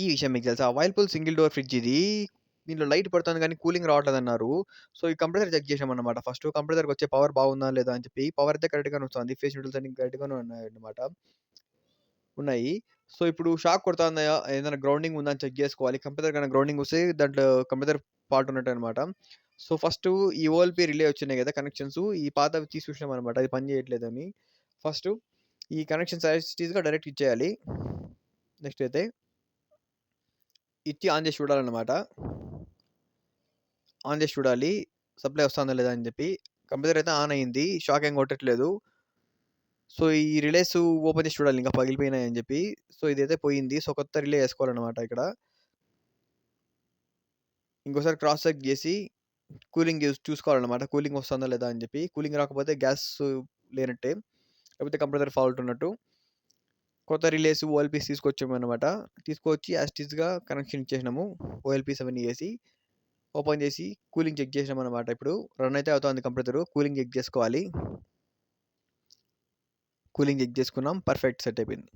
ఈ విషయం మీకు తెలుసా? వైర్‌పూల్ సింగిల్ డోర్ ఫ్రిడ్జ్ ఇది. దీంట్లో లైట్ పడుతుంది గానీ కూలింగ్ రావట్లేదన్నారు. సో, ఈ కంప్రెసర్ చెక్ చేశామన్నమాట. ఫస్టు కంప్రెసర్‌కొచ్చే పవర్ బాగుందా? లేదా? అని చెప్పి. పవర్ అయితే కరెక్ట్‌గానే వస్తుంది. ఫేస్ న్యూట్రల్స్ అన్ని కరెక్ట్‌గానే ఉన్నాయన్నమాట. ఉన్నాయి. సో, ఇప్పుడు షాక్ కొడతాందా? ఏదైనా గ్రౌండింగ్ ఉందా? అని చెక్ జేసుకోవాలి. కంప్రెసర్ గనక గ్రౌండింగ్ వస్తే దాంట్లో కంప్రెసర్ ఫాల్ట్ ఉన్నట్టే అన్నమాట. సో, ఫస్టు ఈ ఓఎల్‌పీ రిలే వచ్చున్నాయి గదా! కనెక్షన్స్ ఈ పాతవి తీసి చూసినామన్నమాట. అది పని చేయట్లేదని. ఫస్టు ఈ కనెక్షన్స్ యాస్ ఇట్ ఈస్‌గా డైరెక్ట్ ఇచ్చేయాలి. నెక్స్ట్ అయితే ఇచ్చి ఆన్ చేసి చూడాలన్నమాట. ఆన్ చేసి చూడాలి. సప్లై వస్తుందా లేదా అని చెప్పి. కంప్రెసర్ అయితే ఆన్ అయింది. షాక్ ఏం కొట్టట్లేదు. సో, ఈ రిలేస్ ఓపెన్ చేసి చూడాలి ఇంకా పగిలిపోయినాయని చెప్పి. సో, ఇదైతే పోయింది. సో, కొత్త రిలే ఏసుకోవాలన్నమాట ఇక్కడ. ఇంకోసారి క్రాస్ చెక్ చేసి కూలింగ్ చూసుకోవాలన్నమాట. కూలింగ్ వస్తుందా లేదా అని చెప్పి. కూలింగ్ రాకపోతే గ్యాస్ లేనట్టే. లేకపోతే కంప్రెసర్ ఫాల్ట్ ఉన్నట్టు. కొత్త రిలేస్ ఓఎల్‌పీస్ తీసుకొచ్చామన్నమాట. తీసుకొచ్చి యాస్ ఇట్ ఈస్‌గా కనెక్షన్ ఇచ్చేసినాము. ఓఎల్‌పీస్ అవన్నీ ఏసి. ఓపెన్ చేసి కూలింగ్ చెక్ చేసినామన్నమాట ఇప్పుడు. రన్ అయితే అవుతోంది కంప్రెసరు. కూలింగ్ చెక్ చేసుకోవాలి. కూలింగ్ చెక్ చేసుకున్నాం. పర్ఫెక్ట్ సెట్ అయిపోయింది.